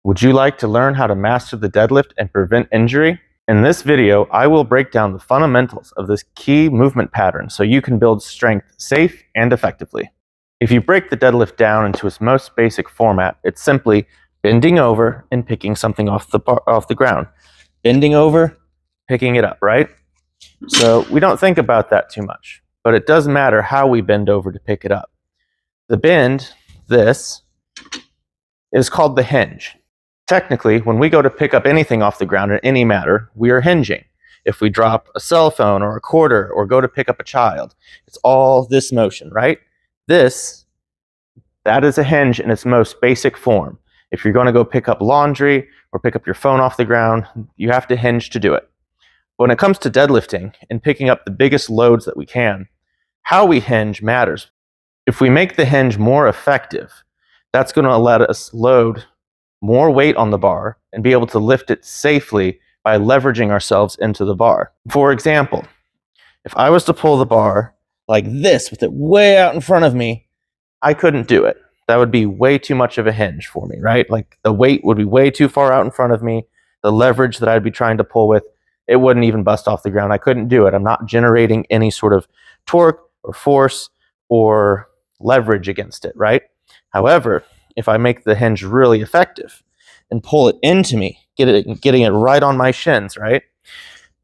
Would you like to learn how to master the deadlift and prevent injury? In this video, I will break down the fundamentals of this key movement pattern so you can build strength safe and effectively. If you break the deadlift down into its most basic format, it's simply bending over and picking something off the ground. Bending over, picking it up, right? So we don't think about that too much, but it does matter how we bend over to pick it up. The bend, this, is called the hinge. Technically, when we go to pick up anything off the ground in any matter, we are hinging. If we drop a cell phone or a quarter or go to pick up a child, it's all this motion, right? That is a hinge in its most basic form. If you're going to go pick up laundry or pick up your phone off the ground, you have to hinge to do it. When it comes to deadlifting and picking up the biggest loads that we can, how we hinge matters. If we make the hinge more effective, that's going to let us load more weight on the bar and be able to lift it safely by leveraging ourselves into the bar. For example, if I was to pull the bar like this with it way out in front of me, I couldn't do it. That would be way too much of a hinge for me, right? Like the weight would be way too far out in front of me. The leverage that I'd be trying to pull with, it wouldn't even bust off the ground. I couldn't do it. I'm not generating any sort of torque or force or leverage against it, right? However, if I make the hinge really effective and pull it into me, getting it right on my shins, right?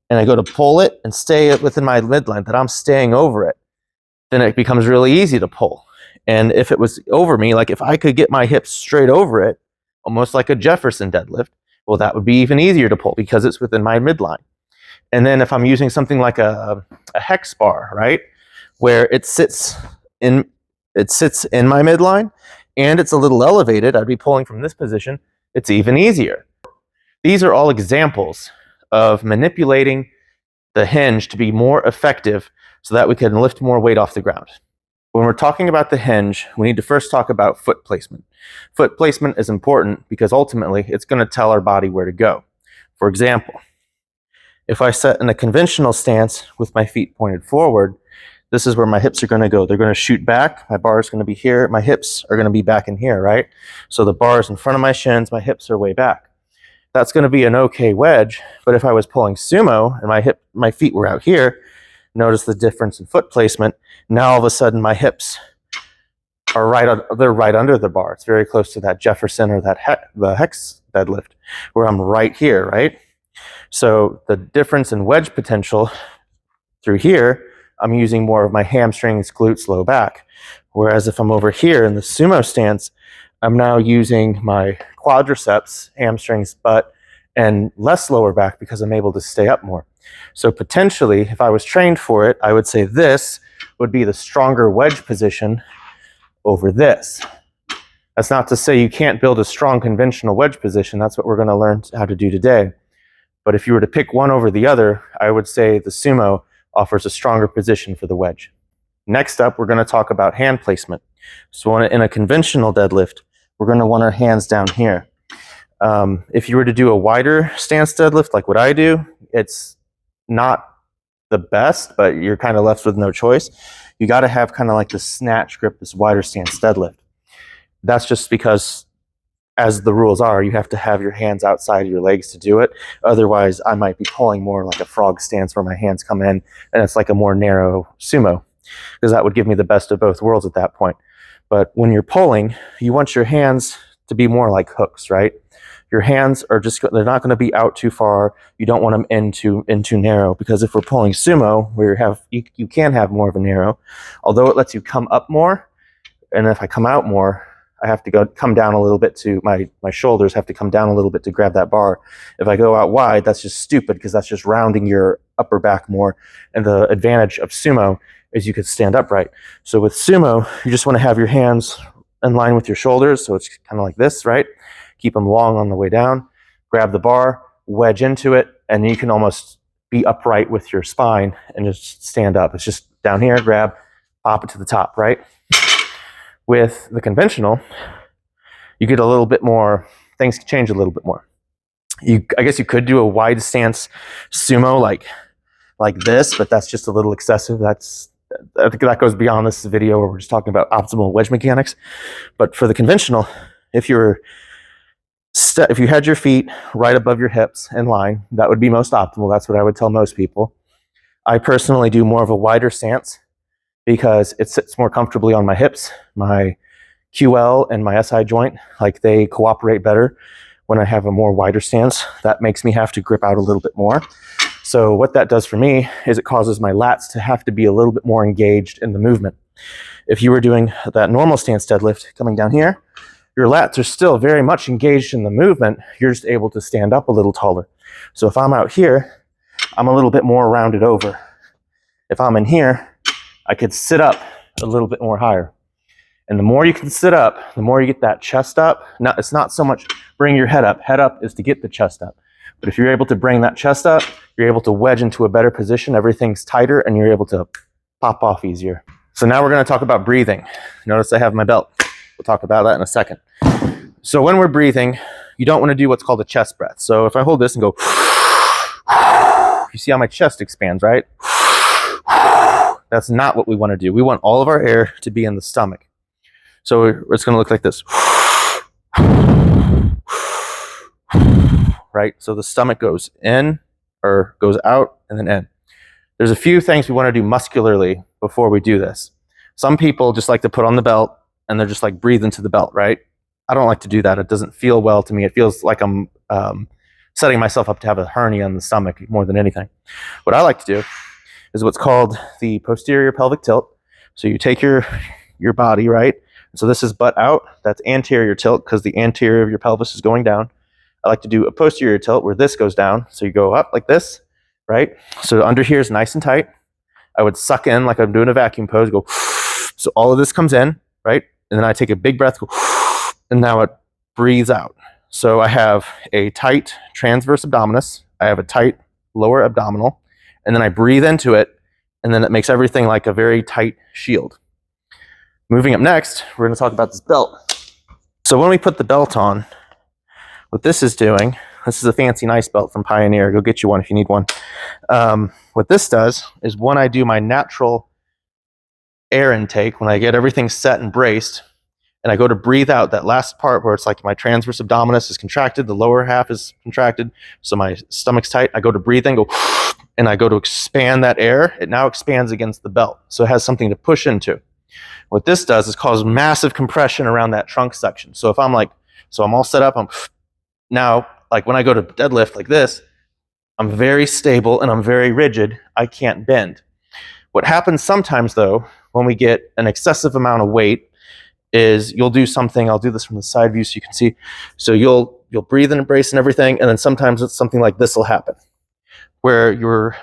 And I go to pull it and stay within my midline, that I'm staying over it, then it becomes really easy to pull. And if it was over me, like if I could get my hips straight over it, almost like a Jefferson deadlift, well, that would be even easier to pull because it's within my midline. And then if I'm using something like a hex bar, right, where it sits in my midline, and it's a little elevated, I'd be pulling from this position, it's even easier. These are all examples of manipulating the hinge to be more effective so that we can lift more weight off the ground. When we're talking about the hinge, we need to first talk about foot placement. Foot placement is important because ultimately it's going to tell our body where to go. For example, if I set in a conventional stance with my feet pointed forward, this is where my hips are going to go. They're going to shoot back. My bar is going to be here. My hips are going to be back in here, right? So the bar is in front of my shins. My hips are way back. That's going to be an okay wedge. But if I was pulling sumo and my feet were out here, notice the difference in foot placement. Now all of a sudden my hips are they're right under the bar. It's very close to that Jefferson or the hex deadlift where I'm right here, right? So the difference in wedge potential through here, I'm using more of my hamstrings, glutes, low back. Whereas if I'm over here in the sumo stance, I'm now using my quadriceps, hamstrings, butt, and less lower back because I'm able to stay up more. So potentially, if I was trained for it, I would say this would be the stronger wedge position over this. That's not to say you can't build a strong conventional wedge position. That's what we're going to learn how to do today. But if you were to pick one over the other, I would say the sumo offers a stronger position for the wedge. Next up, we're going to talk about hand placement. So in a conventional deadlift, we're going to want our hands down here. If you were to do a wider stance deadlift like what I do, it's not the best, but you're kind of left with no choice. You got to have kind of like this snatch grip, this wider stance deadlift. That's just because, as the rules are, you have to have your hands outside of your legs to do it. Otherwise, I might be pulling more like a frog stance where my hands come in and it's like a more narrow sumo, because that would give me the best of both worlds at that point. But when you're pulling, you want your hands to be more like hooks, right? Your hands are they're not going to be out too far. You don't want them in too narrow, because if we're pulling sumo, where you can have more of a narrow, although it lets you come up more, and if I come out more, I have to come down a little bit to my shoulders have to come down a little bit to grab that bar. If I go out wide, that's just stupid because that's just rounding your upper back more. And the advantage of sumo is you could stand upright. So with sumo, you just want to have your hands in line with your shoulders. So it's kind of like this, right? Keep them long on the way down. Grab the bar, wedge into it, and you can almost be upright with your spine and just stand up. It's just down here, grab, pop it to the top, right? With the conventional, you get a little bit more, things change a little bit more. I guess you could do a wide stance sumo like this, but that's just a little excessive. I think that goes beyond this video where we're just talking about optimal wedge mechanics. But for the conventional, if you're If you had your feet right above your hips in line, that would be most optimal. That's what I would tell most people. I personally do more of a wider stance because it sits more comfortably on my hips. My QL and my SI joint, like they cooperate better when I have a more wider stance. That makes me have to grip out a little bit more. So what that does for me is it causes my lats to have to be a little bit more engaged in the movement. If you were doing that normal stance deadlift coming down here, your lats are still very much engaged in the movement. You're just able to stand up a little taller. So if I'm out here, I'm a little bit more rounded over. If I'm in here, I could sit up a little bit more higher. And the more you can sit up, the more you get that chest up. Now, it's not so much bring your head up. Head up is to get the chest up. But if you're able to bring that chest up, you're able to wedge into a better position. Everything's tighter and you're able to pop off easier. So now we're going to talk about breathing. Notice I have my belt. We'll talk about that in a second. So when we're breathing, you don't want to do what's called a chest breath. So if I hold this and go, you see how my chest expands, right? That's not what we want to do. We want all of our air to be in the stomach. So it's going to look like this. Right? So the stomach goes in or goes out and then in. There's a few things we want to do muscularly before we do this. Some people just like to put on the belt and they're just like breathe into the belt, right? I don't like to do that. It doesn't feel well to me. It feels like I'm setting myself up to have a hernia in the stomach more than anything. What I like to do is what's called the posterior pelvic tilt. So you take your body, right? So this is butt out. That's anterior tilt because the anterior of your pelvis is going down. I like to do a posterior tilt where this goes down. So you go up like this, right? So under here is nice and tight. I would suck in like I'm doing a vacuum pose, go, so all of this comes in, right? And then I take a big breath, go, and now it breathes out. So I have a tight transverse abdominis. I have a tight lower abdominal. And then I breathe into it. And then it makes everything like a very tight shield. Moving up next, we're going to talk about this belt. So when we put the belt on, what this is doing, this is a fancy nice belt from Pioneer. Go get you one if you need one. What this does is when I do my natural air intake, when I get everything set and braced, and I go to breathe out, that last part where it's like my transverse abdominis is contracted, the lower half is contracted, so my stomach's tight, I go to breathe in, go, and I go to expand that air, it now expands against the belt. So it has something to push into. What this does is cause massive compression around that trunk section. So if I'm like, so I'm all set up, I'm now, like when I go to deadlift like this, I'm very stable and I'm very rigid. I can't bend. What happens sometimes though, when we get an excessive amount of weight, is you'll do something, I'll do this from the side view so you can see. So you'll breathe and brace and everything, and then sometimes it's something like this will happen, where your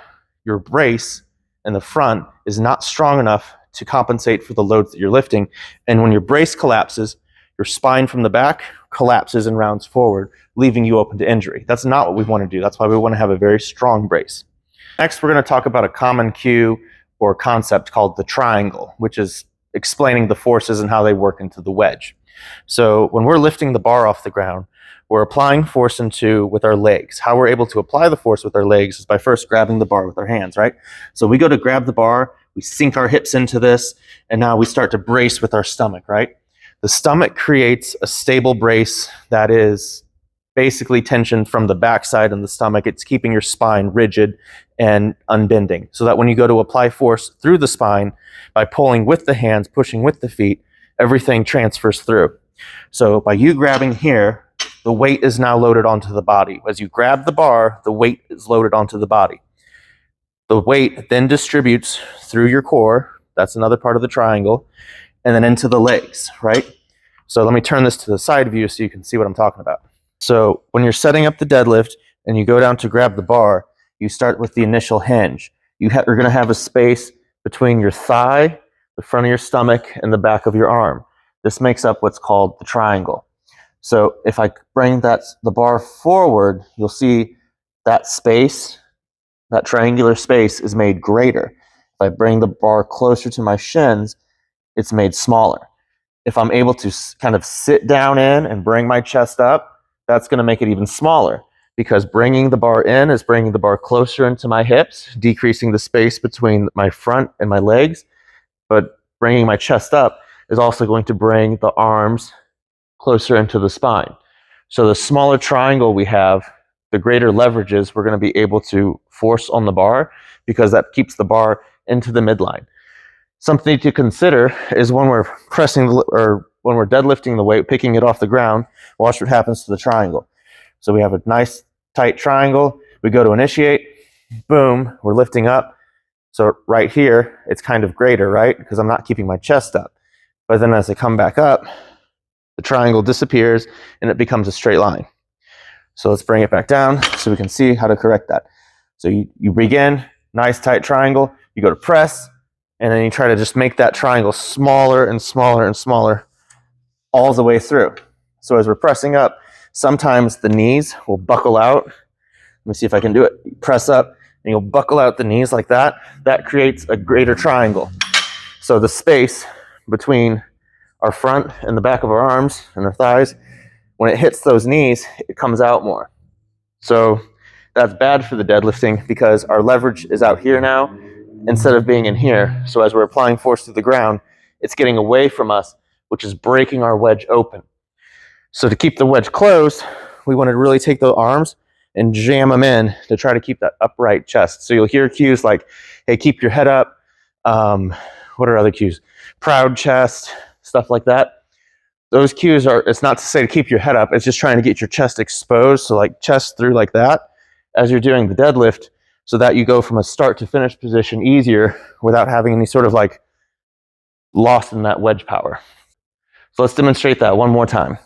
brace in the front is not strong enough to compensate for the loads that you're lifting. And when your brace collapses, your spine from the back collapses and rounds forward, leaving you open to injury. That's not what we want to do. That's why we want to have a very strong brace. Next, we're going to talk about a common cue or concept called the triangle, which is explaining the forces and how they work into the wedge. So when we're lifting the bar off the ground, we're applying force with our legs. How we're able to apply the force with our legs is by first grabbing the bar with our hands, right? So we go to grab the bar, we sink our hips into this, and now we start to brace with our stomach, right? The stomach creates a stable brace that is basically tension from the backside and the stomach. It's keeping your spine rigid and unbending, so that when you go to apply force through the spine, by pulling with the hands, pushing with the feet, everything transfers through. So by you grabbing here, the weight is now loaded onto the body. As you grab the bar, the weight is loaded onto the body. The weight then distributes through your core. That's another part of the triangle. And then into the legs, right? So let me turn this to the side view so you can see what I'm talking about. So when you're setting up the deadlift and you go down to grab the bar, you start with the initial hinge. You're going to have a space between your thigh, the front of your stomach, and the back of your arm. This makes up what's called the triangle. So if I bring the bar forward, you'll see that space, that triangular space is made greater. If I bring the bar closer to my shins, it's made smaller. If I'm able to kind of sit down in and bring my chest up, that's going to make it even smaller, because bringing the bar in is bringing the bar closer into my hips, decreasing the space between my front and my legs. But bringing my chest up is also going to bring the arms closer into the spine. So the smaller triangle we have, the greater leverages we're going to be able to force on the bar, because that keeps the bar into the midline. Something to consider is when we're or when we're deadlifting the weight, picking it off the ground, watch what happens to the triangle. So we have a nice tight triangle. We go to initiate, boom, we're lifting up. So right here, it's kind of greater, right? Because I'm not keeping my chest up. But then as I come back up, the triangle disappears and it becomes a straight line. So let's bring it back down so we can see how to correct that. So you begin, nice tight triangle, you go to press, and then you try to just make that triangle smaller and smaller and smaller all the way through. So as we're pressing up, sometimes the knees will buckle out. Let me see if I can do it. You press up and you'll buckle out the knees like that. That creates a greater triangle. So the space between our front and the back of our arms and our thighs, when it hits those knees, it comes out more. So that's bad for the deadlifting because our leverage is out here now instead of being in here. So as we're applying force to the ground, it's getting away from us, which is breaking our wedge open. So to keep the wedge closed, we want to really take the arms and jam them in to try to keep that upright chest. So you'll hear cues like, hey, keep your head up. What are other cues? Proud chest, stuff like that. Those cues are, it's not to say to keep your head up, it's just trying to get your chest exposed. So like chest through like that as you're doing the deadlift, so that you go from a start to finish position easier without having any sort of like loss in that wedge power. So let's demonstrate that one more time.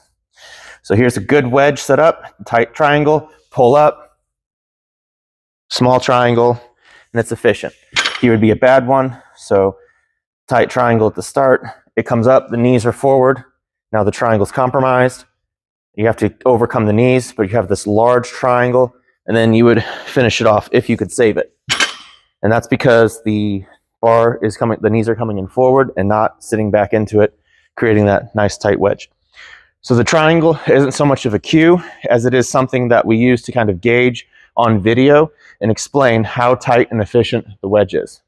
So here's a good wedge set up, tight triangle, pull up, small triangle, and it's efficient. Here would be a bad one. So tight triangle at the start, it comes up, the knees are forward. Now the triangle's compromised. You have to overcome the knees, but you have this large triangle, and then you would finish it off if you could save it. And that's because the bar is coming, the knees are coming in forward and not sitting back into it, creating that nice tight wedge. So the triangle isn't so much of a cue as it is something that we use to kind of gauge on video and explain how tight and efficient the wedge is.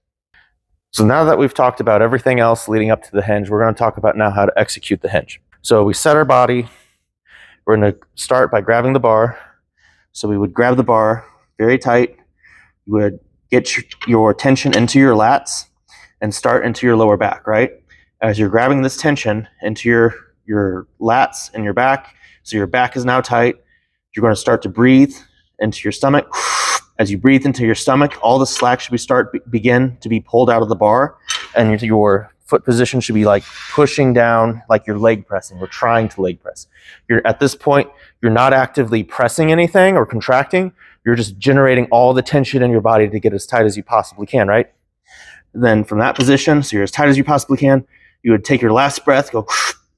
So now that we've talked about everything else leading up to the hinge, we're going to talk about now how to execute the hinge. So we set our body. We're going to start by grabbing the bar. So we would grab the bar very tight. You would get your tension into your lats and start into your lower back, right? As you're grabbing this tension into your lats and your back, so your back is now tight, you're going to start to breathe into your stomach. As you breathe into your stomach, all the slack should begin to be pulled out of the bar, and your foot position should be like pushing down, like you're leg pressing or trying to leg press. At this point, you're not actively pressing anything or contracting. You're just generating all the tension in your body to get as tight as you possibly can, right? Then from that position, so you're as tight as you possibly can, you would take your last breath, go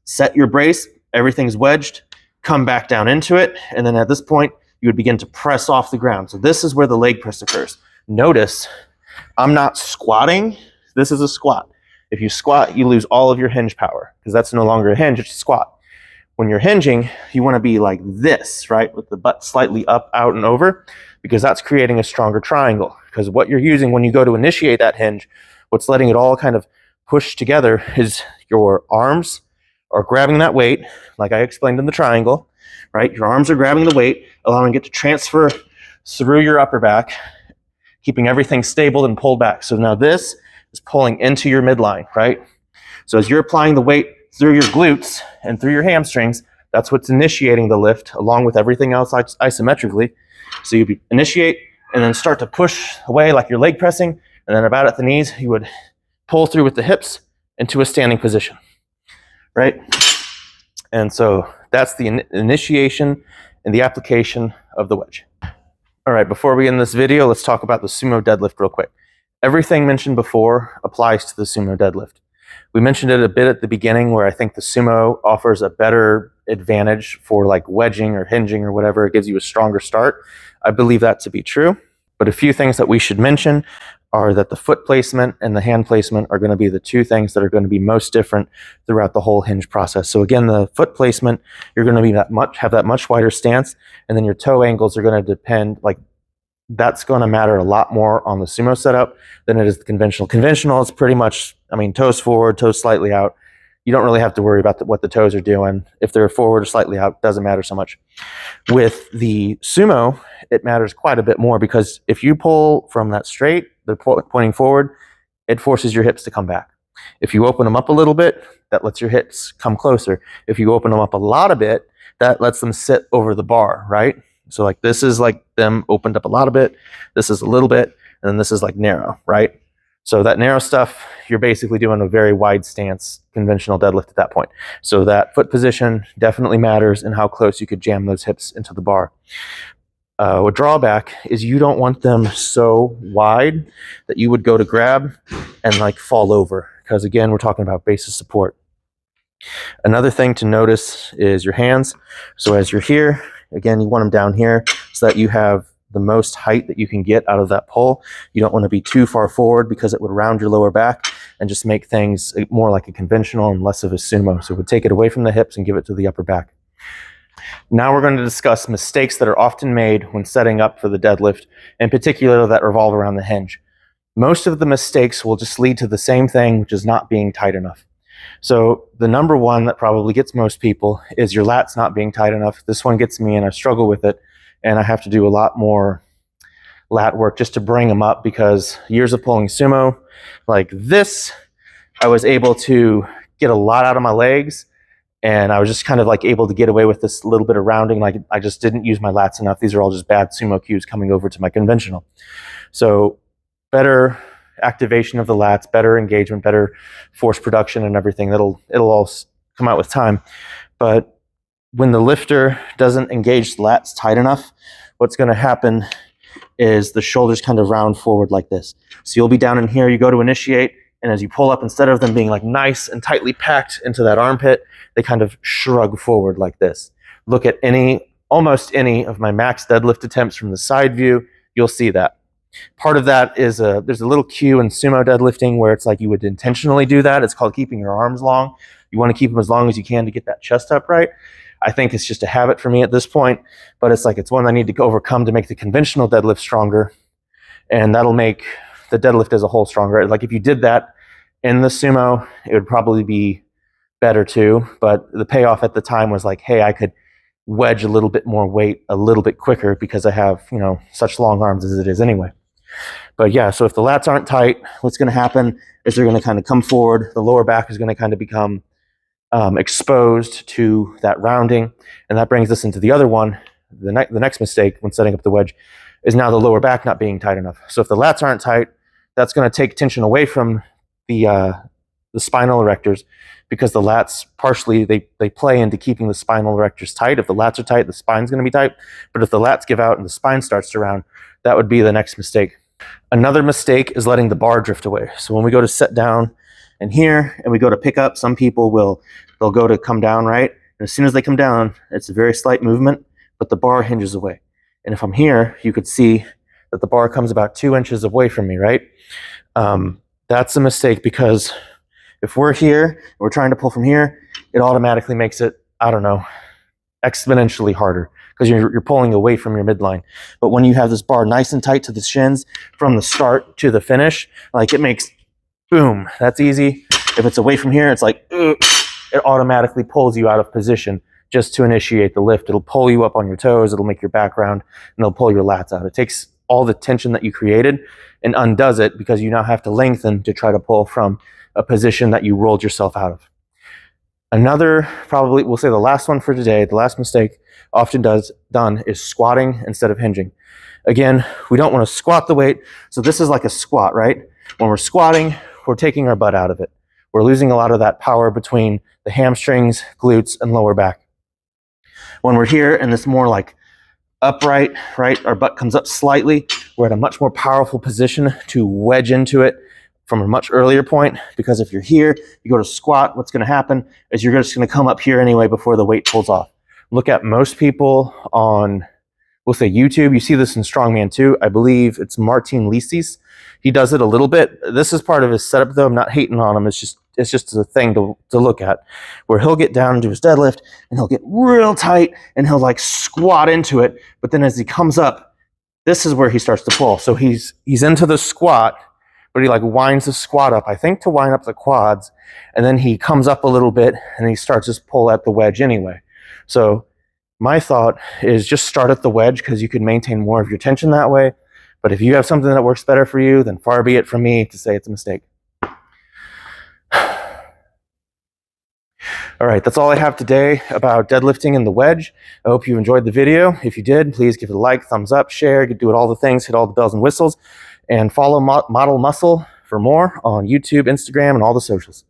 set your brace, everything's wedged, come back down into it, and then at this point, you would begin to press off the ground. So this is where the leg press occurs. Notice, I'm not squatting. This is a squat. If you squat, you lose all of your hinge power because that's no longer a hinge, it's a squat. When you're hinging, you want to be like this, right? With the butt slightly up, out, and over, because that's creating a stronger triangle. Because what you're using when you go to initiate that hinge, what's letting it all kind of push together is your arms are grabbing that weight, like I explained in the triangle, right? Your arms are grabbing the weight, allowing it to transfer through your upper back, keeping everything stable and pulled back. So now this is pulling into your midline, right? So as you're applying the weight through your glutes and through your hamstrings, that's what's initiating the lift along with everything else isometrically. So you initiate and then start to push away like you're leg pressing, and then about at the knees, you would pull through with the hips into a standing position, right? And so that's the initiation and the application of the wedge. All right, before we end this video, let's talk about the sumo deadlift real quick. Everything mentioned before applies to the sumo deadlift. We mentioned it a bit at the beginning where I think the sumo offers a better advantage for like wedging or hinging or whatever. It gives you a stronger start. I believe that to be true. But a few things that we should mention are that the foot placement and the hand placement are going to be the two things that are going to be most different throughout the whole hinge process. So again, the foot placement, you're going to be have that much wider stance, and then your toe angles are going to depend, like that's going to matter a lot more on the sumo setup than it is the conventional. Conventional is pretty much, I mean, toes forward, toes slightly out. you don't really have to worry about what the toes are doing. If they're forward or slightly out, it doesn't matter so much. With the sumo, it matters quite a bit more, because if you pull from that straight, they're pointing forward, it forces your hips to come back. If you open them up a little bit, that lets your hips come closer. If you open them up a lot of bit, that lets them sit over the bar, right? So like this is like them opened up a lot of bit, this is a little bit, and then this is like narrow, right? So that narrow stuff, you're basically doing a very wide stance conventional deadlift at that point. So that foot position definitely matters in how close you could jam those hips into the bar. A drawback is you don't want them so wide that you would go to grab and like fall over, because again, we're talking about base of support. Another thing to notice is your hands. So as you're here, again, you want them down here so that you have the most height that you can get out of that pull. You don't want to be too far forward, because it would round your lower back and just make things more like a conventional and less of a sumo. So it would take it away from the hips and give it to the upper back. Now we're going to discuss mistakes that are often made when setting up for the deadlift, in particular that revolve around the hinge. Most of the mistakes will just lead to the same thing, which is not being tight enough. So the number one that probably gets most people is your lats not being tight enough. This one gets me, and I struggle with it, and I have to do a lot more lat work just to bring them up, because years of pulling sumo like this, I was able to get a lot out of my legs, and I was just kind of like able to get away with this little bit of rounding. Like I just didn't use my lats enough. These are all just bad sumo cues coming over to my conventional. So better activation of the lats, better engagement, better force production and everything. It'll all come out with time. But when the lifter doesn't engage the lats tight enough, what's going to happen is the shoulders kind of round forward like this. So you'll be down in here, you go to initiate, and as you pull up, instead of them being like nice and tightly packed into that armpit, they kind of shrug forward like this. Look at almost any of my max deadlift attempts from the side view, you'll see that. Part of that is there's a little cue in sumo deadlifting where it's like you would intentionally do that. It's called keeping your arms long. You want to keep them as long as you can to get that chest upright. I think it's just a habit for me at this point, but it's one I need to overcome to make the conventional deadlift stronger, and that'll make the deadlift as a whole stronger. Like if you did that in the sumo, it would probably be better too, but the payoff at the time was like, hey, I could wedge a little bit more weight a little bit quicker because I have, such long arms as it is anyway. But yeah, so if the lats aren't tight, what's going to happen is they're going to kind of come forward. The lower back is going to kind of become exposed to that rounding. And that brings us into the other one. The next mistake when setting up the wedge is now the lower back not being tight enough. So if the lats aren't tight, that's going to take tension away from the spinal erectors, because the lats partially, they play into keeping the spinal erectors tight. If the lats are tight, the spine's going to be tight. But if the lats give out and the spine starts to round, that would be the next mistake. Another mistake is letting the bar drift away. So when we go to set down and here, and we go to pick up, some people they'll go to come down, right? And as soon as they come down, it's a very slight movement, but the bar hinges away. And if I'm here, you could see that the bar comes about 2 inches away from me, right? That's a mistake, because if we're here, we're trying to pull from here, it automatically makes it, exponentially harder, because you're pulling away from your midline. But when you have this bar nice and tight to the shins from the start to the finish, like it makes boom, that's easy. If it's away from here, it's like, it automatically pulls you out of position just to initiate the lift. It'll pull you up on your toes, it'll make your back round, and it'll pull your lats out. It takes all the tension that you created and undoes it, because you now have to lengthen to try to pull from a position that you rolled yourself out of. Another, probably, we'll say the last one for today, the last mistake often done is squatting instead of hinging. Again, we don't want to squat the weight. So this is like a squat, right? When we're squatting, we're taking our butt out of it. We're losing a lot of that power between the hamstrings, glutes, and lower back. When we're here and it's more like upright, right? Our butt comes up slightly. We're at a much more powerful position to wedge into it from a much earlier point, because if you're here, you go to squat, what's going to happen is you're just going to come up here anyway before the weight pulls off. Look at most people on, we'll say YouTube. You see this in Strongman too. I believe it's Martin Lisis. He does it a little bit. This is part of his setup though. I'm not hating on him. It's just a thing to look at, where he'll get down into his deadlift and he'll get real tight and he'll like squat into it. But then as he comes up, this is where he starts to pull. So he's into the squat, but he like winds the squat up, I think to wind up the quads, and then he comes up a little bit and he starts his pull at the wedge anyway. So my thought is just start at the wedge because you can maintain more of your tension that way. But if you have something that works better for you, then far be it from me to say it's a mistake. All right, that's all I have today about deadlifting and the wedge. I hope you enjoyed the video. If you did, please give it a like, thumbs up, share, do all the things, hit all the bells and whistles, and follow Model Muscle for more on YouTube, Instagram, and all the socials.